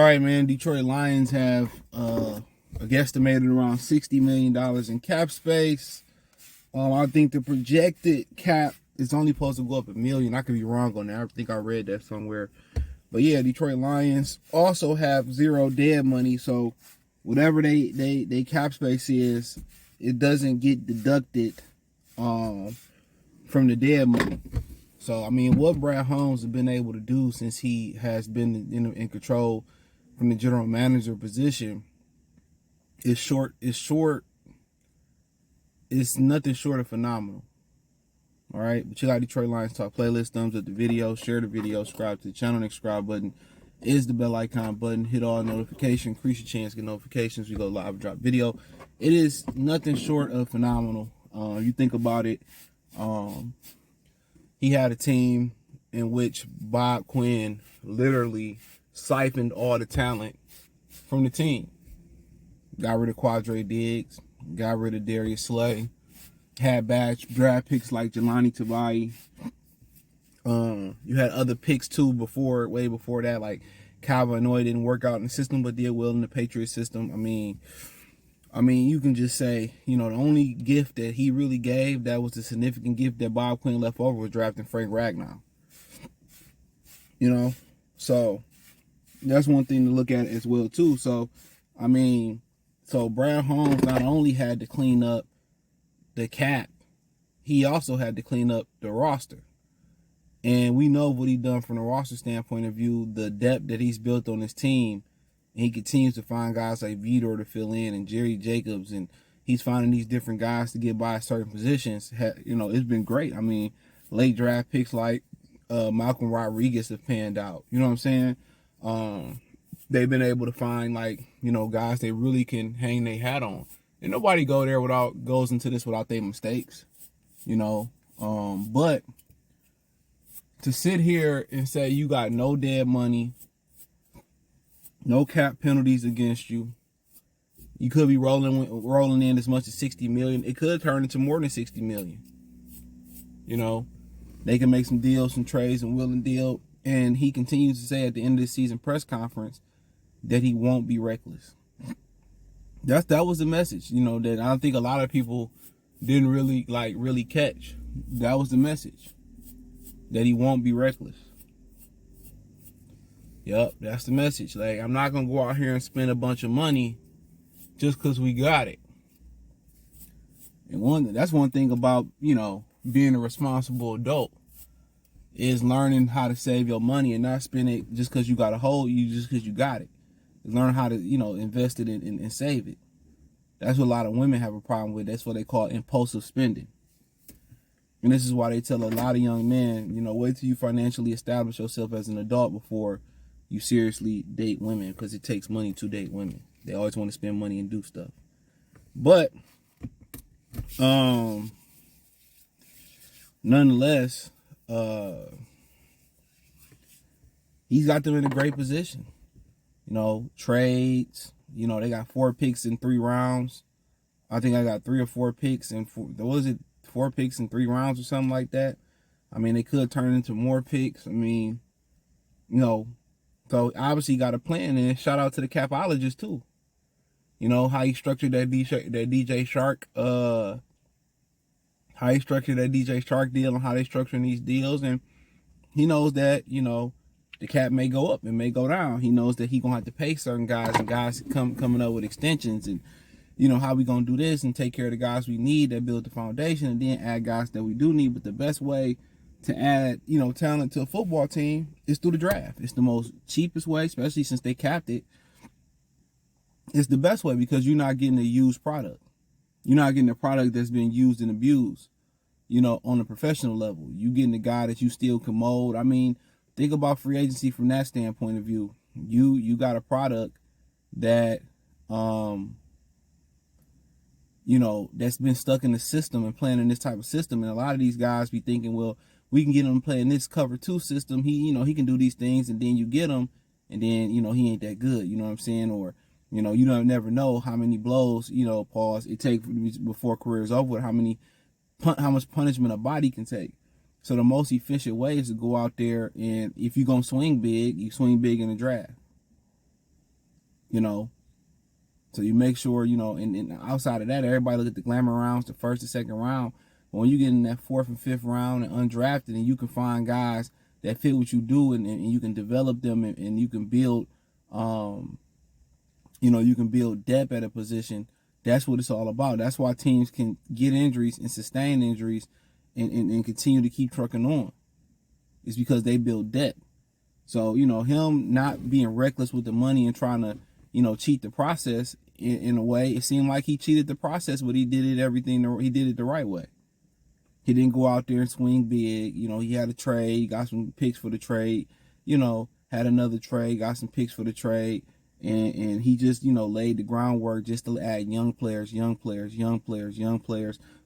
right, man. Detroit Lions have guesstimated around $60 million in cap space. I think the projected cap is only supposed to go up $1 million. I could be wrong on that. I think I read that somewhere. But yeah, Detroit Lions also have zero dead money. So whatever they cap space is, it doesn't get deducted from the dead money. So, I mean, what Brad Holmes has been able to do since he has been in control from the general manager position is nothing short of phenomenal. All right, but you like Detroit Lions Talk playlist, thumbs up the video, share the video, subscribe to the channel. The subscribe button is the bell icon button. Hit all notifications, increase your chance to get notifications. We go live, drop video. It is nothing short of phenomenal. You think about it. He had a team in which Bob Quinn literally siphoned all the talent from the team. Got rid of Quadre Diggs, got rid of Darius Slay, had bad draft picks like Jelani Tavai. You had other picks too way before that, like Calvin Noy didn't work out in the system, but did well in the Patriots system. I mean, you can just say, the only gift that he really gave that was a significant gift that Bob Quinn left over was drafting Frank Ragnow. So that's one thing to look at as well too. So, Brad Holmes not only had to clean up the cap, he also had to clean up the roster. And we know what he done from the roster standpoint of view, the depth that he's built on his team. And he continues to find guys like Vitor to fill in and Jerry Jacobs, and he's finding these different guys to get by certain positions. It's been great. I mean, late draft picks like Malcolm Rodriguez have panned out. You know what I'm saying? They've been able to find guys they really can hang their hat on. And nobody goes into this without their mistakes. But to sit here and say you got no dead money, no cap penalties against you, you could be rolling in as much as $60 million. It could turn into more than $60 million. They can make some deals, some trades, and will and deal. And he continues to say at the end of the season press conference that he won't be reckless. That was the message, that I think a lot of people didn't really catch. That was the message, that he won't be reckless. Yep, that's the message. Like, I'm not going to go out here and spend a bunch of money just because we got it. And that's one thing about, being a responsible adult is learning how to save your money and not spend it just because you got a hold, just because you got it. Learn how to, invest it and save it. That's what a lot of women have a problem with. That's what they call impulsive spending. And this is why they tell a lot of young men, wait till you financially establish yourself as an adult before you seriously date women, because it takes money to date women. They always want to spend money and do stuff. But nonetheless, he's got them in a great position. Trades. They got 4 picks in 3 rounds. I think I got 3 or 4 picks and 4 picks in 3 rounds or something like that. They could turn into more picks. So obviously got a plan, and shout out to the capologist too. How he structured that DJ Shark deal and how they structuring these deals, and he knows that the cap may go up and may go down. He knows that he gonna have to pay certain guys, and guys coming up with extensions, and how we gonna do this and take care of the guys we need that build the foundation, and then add guys that we do need. But the best way to add talent to a football team is through the draft. It's the most cheapest way, especially since they capped it. It's the best way because you're not getting a used product. You're not getting a product that's been used and abused, on a professional level. You getting a guy that you still can mold. Think about free agency from that standpoint of view. You got a product that that's been stuck in the system and playing in this type of system. And a lot of these guys be thinking, well, we can get him playing this cover 2 system. He can do these things, and then you get him, and then, he ain't that good. You know what I'm saying? Or, you don't never know how many blows, pause, it takes before career is over with, how much punishment a body can take. So the most efficient way is to go out there, and if you're going to swing big, you swing big in the draft. you know. So you make sure, you know, and outside of that, everybody look at the glamour rounds, the first and second round. But when you get in that fourth and fifth round and undrafted, and you can find guys that fit what you do, and you can develop them, and you can build, you know, you can build depth at a position. That's what it's all about. That's why teams can get injuries and sustain injuries and continue to keep trucking on. It's because they build depth. So, you know, him not being reckless with the money and trying to, you know, cheat the process in a way, it seemed like he cheated the process, but he did it he did it the right way. He didn't go out there and swing big. You know, he had a trade, got some picks for the trade, you know, had another trade, got some picks for the trade. And he just, you know, laid the groundwork just to add young players,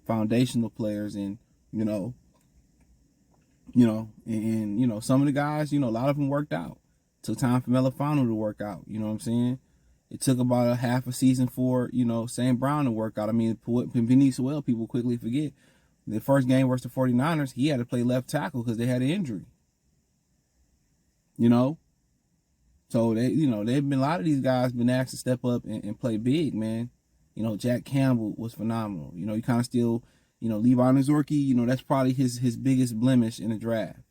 foundational players. And, and you know, some of the guys, you know, a lot of them worked out. Took time for Melifano to work out. You know what I'm saying? It took about a half a season for, you know, St. Brown to work out. I mean, Vinny Sewell, people quickly forget. The first game versus the 49ers, he had to play left tackle because they had an injury. You know? So, they've been, a lot of these guys been asked to step up and play big, man. You know, Jack Campbell was phenomenal. You know, you kind of still, you know, Levi Nazorki, you know, that's probably his biggest blemish in the draft.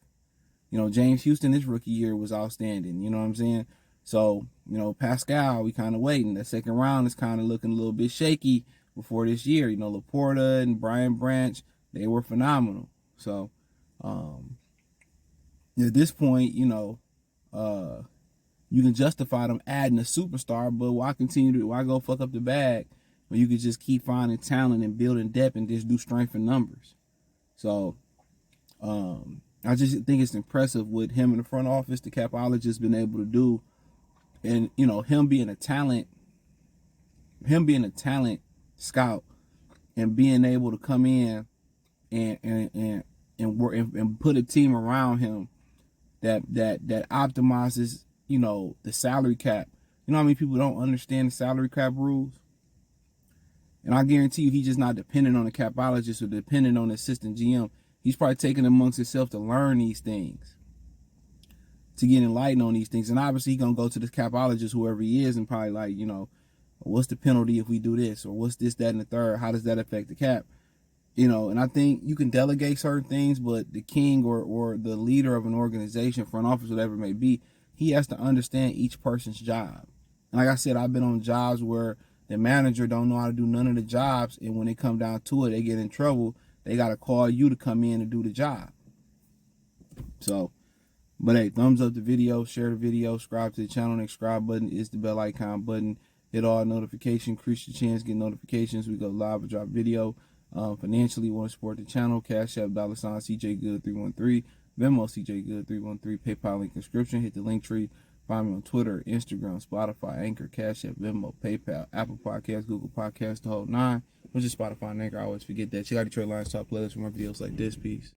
You know, James Houston, his rookie year was outstanding. You know what I'm saying? So, you know, Pascal, we kind of waiting. That second round is kind of looking a little bit shaky before this year. You know, Laporta and Brian Branch, they were phenomenal. So, at this point, you know, you can justify them adding a superstar, but why go fuck up the bag when you could just keep finding talent and building depth and just do strength in numbers? So, I just think it's impressive what him in the front office, the capologist, been able to do. And, you know, him being a talent scout and being able to come in and work and put a team around him that optimizes, you know, the salary cap. You know how many people don't understand the salary cap rules? And I guarantee you he's just not dependent on the capologist or dependent on the assistant GM. He's probably taking amongst himself to learn these things, to get enlightened on these things. And obviously he's going to go to the capologist, whoever he is, and probably like, you know, what's the penalty if we do this? Or what's this, that, and the third? How does that affect the cap? You know, and I think you can delegate certain things, but the king or the leader of an organization, front office, whatever it may be, he has to understand each person's job. And like I said, I've been on jobs where the manager don't know how to do none of the jobs, and when they come down to it, they get in trouble. They got to call you to come in and do the job. So, but hey, thumbs up the video, share the video, subscribe to the channel. Next subscribe button is the bell icon button. Hit all notifications, increase your chance, get notifications. We go live or drop video. Financially, you want to support the channel, Cash App, $CJ Good 313, Venmo CJ Good 313, PayPal link description. Hit the link tree. Find me on Twitter, Instagram, Spotify, Anchor, Cash App, Venmo, PayPal, Apple Podcasts, Google Podcasts, the whole nine. Which is Spotify and Anchor. I always forget that. Check out Detroit Lions top playlist for more videos like this. Peace.